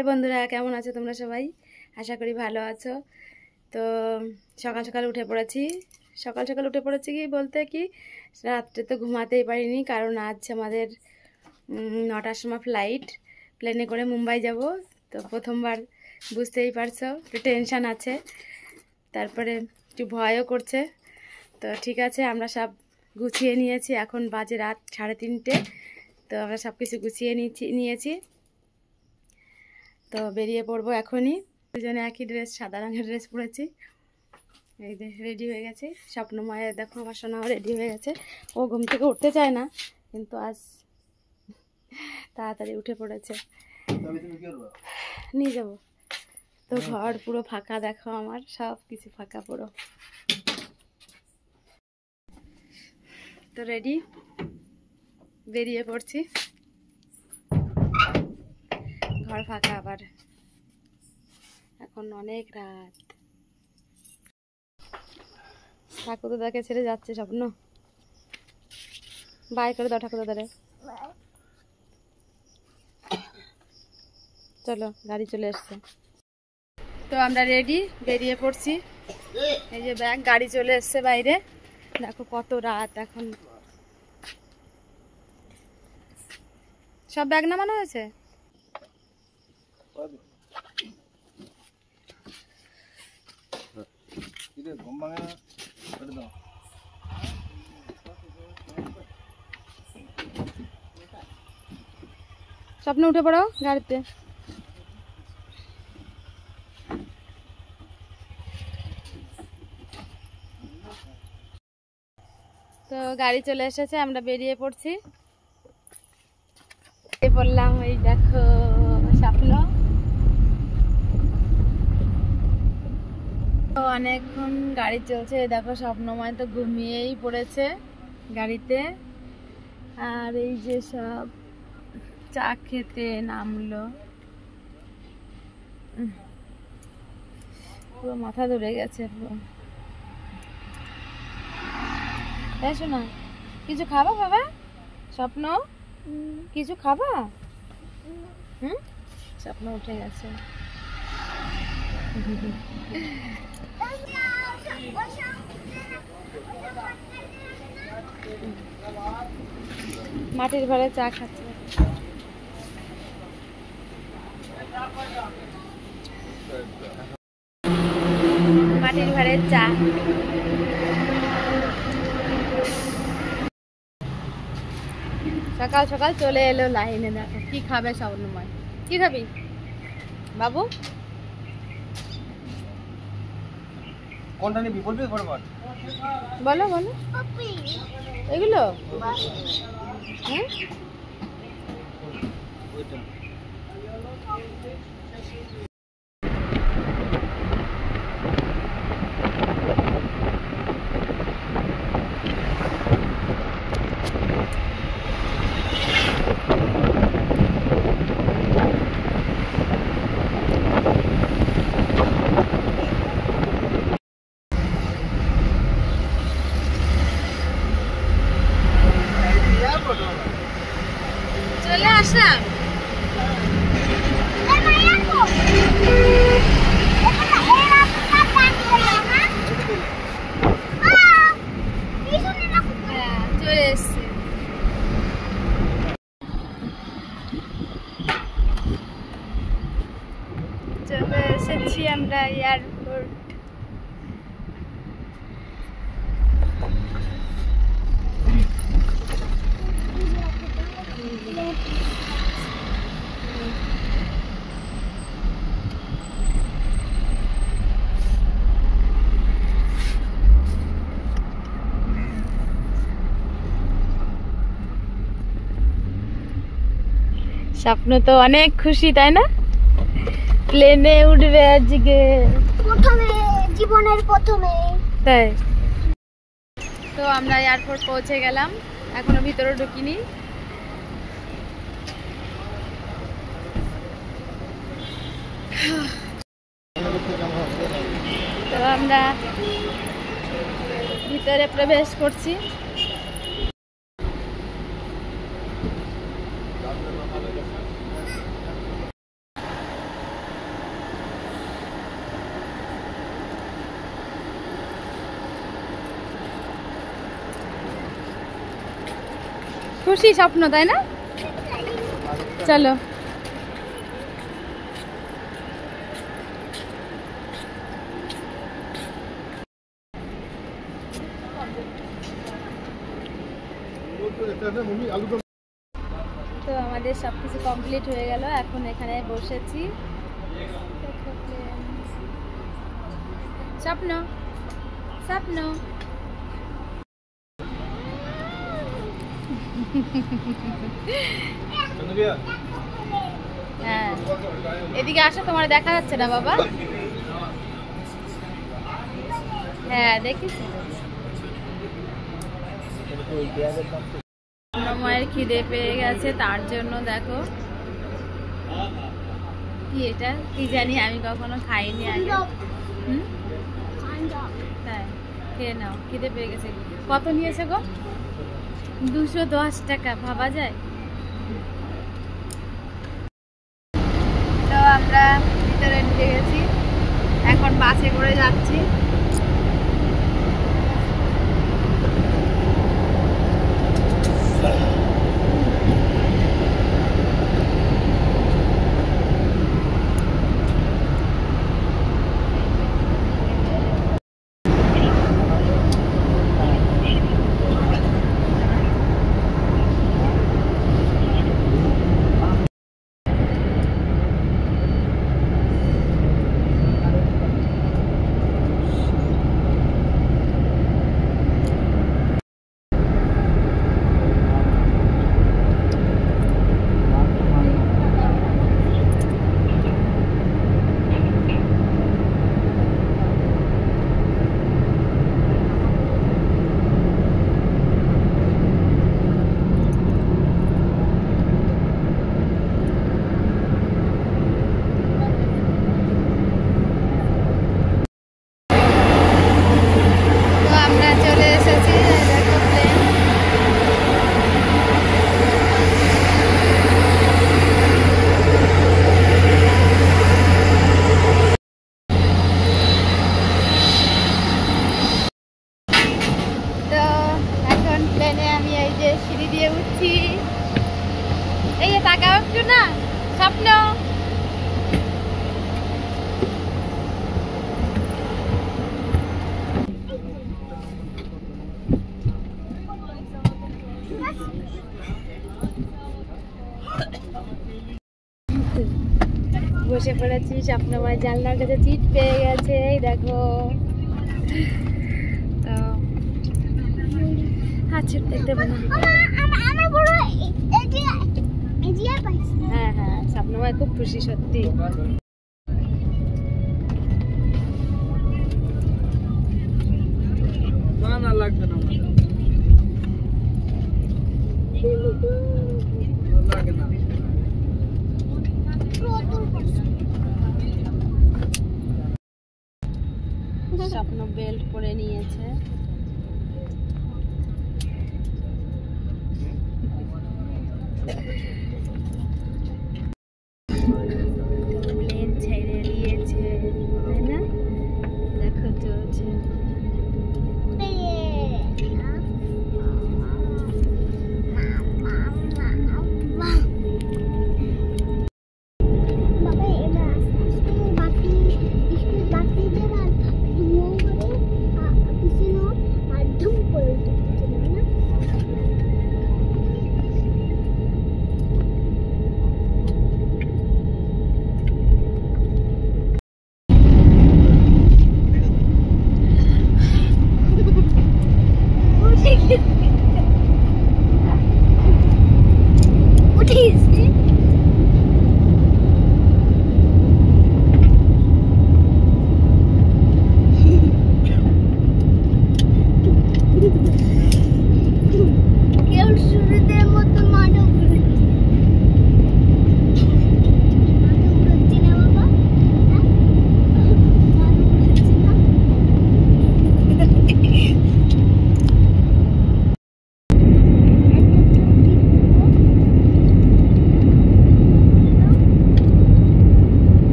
High বন্ধুরা, কেমন আছো তোমরা সবাই? আশা করি ভালো আছো। তো সকাল সকাল উঠে পড়েছি। কি বলতে কি, রাত্রে তো ঘুমাতেই পারিনি, কারণ আজ আমাদের 9টার সময় ফ্লাইট, প্লেনে করে মুম্বাই যাব। তো প্রথমবার, বুঝতেই পারছো, একটু টেনশান আছে, তারপরে একটু ভয়ও করছে। তো ঠিক আছে, আমরা সব গুছিয়ে নিয়েছি। এখন বাজে রাত 3:30। তো আমরা সব কিছু গুছিয়ে নিয়েছি। তো বেরিয়ে পড়বো এখনই। দুজনে একই ড্রেস, সাদা রঙের ড্রেস পরেছি। এই যে রেডি হয়ে গেছে। স্বপ্নময়ের দেখো, আমার সোনাও রেডি হয়ে গেছে। ও ঘুম থেকে উঠতে চায় না, কিন্তু আজ তাড়াতাড়ি উঠে পড়েছে। নিয়ে যাবো। তো ঘর পুরো ফাঁকা, দেখো আমার সব কিছু ফাঁকা পুরো। তো রেডি, বেরিয়ে পড়ছি। ঘর ফাঁকা আবার, এখন অনেক রাত। ঠাকুরদাকে ছেড়ে যাচ্ছে স্বপ্ন। বাই করে দাও ঠাকুরদারে। চলো, গাড়ি চলে এসছে। তো আমরা রেডি, বেরিয়ে পড়ছি। এই যে ব্যাগ, গাড়ি চলে এসছে বাইরে। দেখো কত রাত এখন। সব ব্যাগ নামানো হয়েছে। স্বপ্ন উঠে পড়ো গাড়িতে। তো গাড়ি চলে এসেছে, আমরা বেরিয়ে পড়ছি। বললাম, এই দেখো স্বপ্ন। তো অনেকক্ষণ গাড়ি চলছে, দেখো স্বপ্নময় তো ঘুমিয়েই পড়েছে গাড়িতে। আর এই যে সব চা খেতে নামলো, পুরো মাথা ধরে গেছে পুরো। তাই শোনা, কিছু খাবা বাবা? স্বপ্ন কিছু খাবা? স্বপ্ন উঠে গেছে। মাটির ঘরে চা খাচ্ছে। মাটির ঘরে চা। সকাল সকাল চলে এলো লাইনে। দেখো কি খাবে স্বপ্নময়। কি খাবি বাবু? কোনটা নিবি বলবি ফটাফট। বলো বলো এগুলো। চলে আসলাম। চলে এসছি। চলে এসেছি আমরা এয়ারপোর্ট। স্বপ্ন তো অনেক খুশি, তাই না? প্লেনে উঠবে আজকে প্রথমে, জীবনের প্রথমে। তাই তো আমরা এয়ারপোর্ট পৌঁছে গেলাম, এখনো ভিতরে ঢুকিনি। তো আমরা ভিতরে প্রবেশ করছি। খুশি স্বপ্ন, তাই না? চলো। তো আমাদের সবকিছু কমপ্লিট হয়ে গেল, এখন এখানে বসেছি। স্বপ্ন স্বপ্ন হ্যাঁ, এদিকে আসো, তোমার দেখা যাচ্ছে না বাবা। হ্যাঁ দেখেছি। মায়ের খিদে পেয়ে গেছে, তার জন্য দেখো কি এটা কি জানি, আমি কখনো খাইনি আগে। তাই খেয়ে নাও, খিদে পেয়ে গেছে। কত নিয়েছে গো? 210 টাকা, ভাবা যায়? তো আমরা ভিতরে ঢুকে গেছি, এখন বাসে করে যাচ্ছি। সিঁড়ি দিয়ে উঠছি, এই তাকাও একটু না স্বপ্ন। বসে পড়েছি, স্বপ্ন আমার জানলার কাছে সিট পেয়ে গেছে, এই দেখো। তো আচ্ছা দেখতে পাবো না। হ্যাঁ হ্যাঁ, স্বপ্নময় খুব খুশি সত্যি। না লাগবে না, লাগে না। স্বপ্ন বেল্ট পরে নিয়েছে। প্লেন ছেড়ে দিয়েছে, তাই না? দেখো চলছে।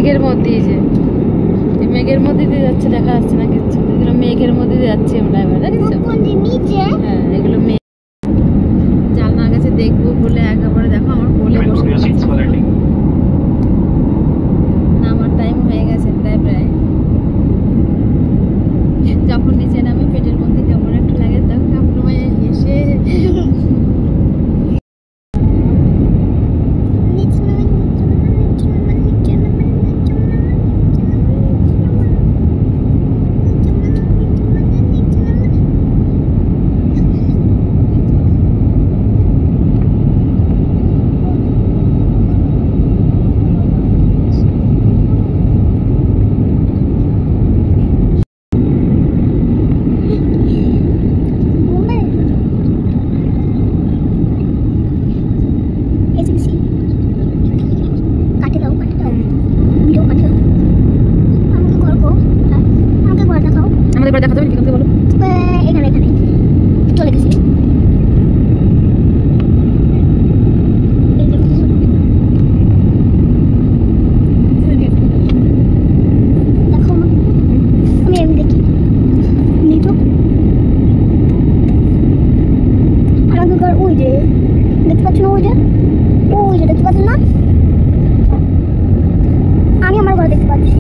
মেঘের মধ্যেই যে এই মেঘের মধ্যে দিয়ে যাচ্ছে, দেখা যাচ্ছে না কিছু, এগুলো মেঘের মধ্যে দিয়ে যাচ্ছি আমরা এবার, দেখছো? হ্যাঁ, এগুলো মেঘ। জানলার কাছে দেখবো বলে একেবারে দেখো আমার কোলে বসে না, আমার টাইম হয়ে গেছে প্রায়। যখন নিচে নামে পেটের মধ্যে কেমন একটু লাগে, তখন কাপড় এসে আমাদের ঘরে দেখা যাবে কি বলো? এখানে চলে গেছি। দেখো আমি এমনি দেখি তো আমাদের ঘর ওই যে দেখতে পাচ্ছ না, ওই যে দেখতে পাচ্ছেন না? আমি আমার ঘর দেখতে পাচ্ছি।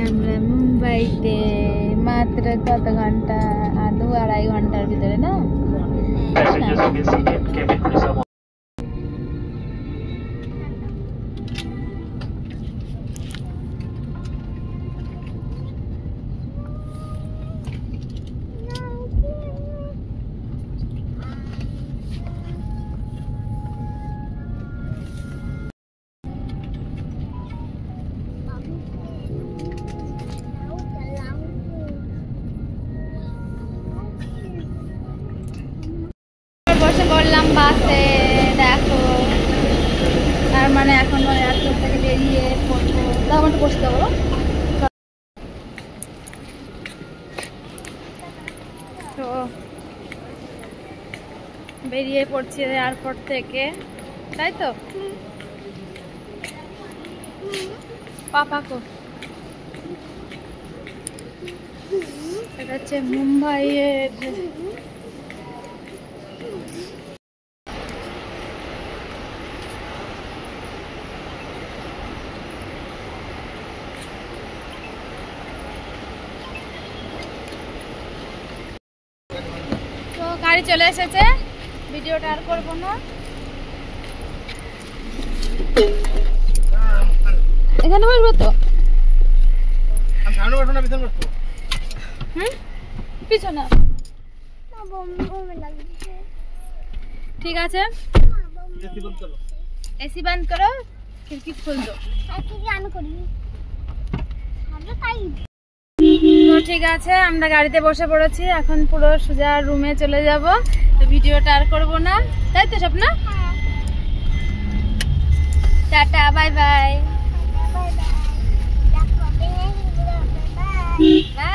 আমরা মুম্বাইতে মাত্র কত ঘন্টা, 2-2.5 ঘন্টার ভিতরে না? বসে পড়লাম বাসে, দেখো তার মানে এখন এয়ারপোর্ট থেকে বেরিয়ে পড়বো। তাও একটু বসতে পারবো। তো বেরিয়ে পড়ছি এয়ারপোর্ট থেকে, তাই তো? পাপাকো এটা হচ্ছে মুম্বাইয়ের গাড়ি চলে এসেছে, ভিডিওটা আর করবো না। এখানে বসবো তো, পিছনে ঠিক আছে। এসি বন্ধ করো, খিড়কি খুল দো। তো ঠিক আছে, আমরা গাড়িতে বসে পড়েছি, এখন পুরো সোজা রুমে চলে যাব। তো ভিডিওটা আর করবো না, তাই তো স্বপ্না? Tata, bye bye. না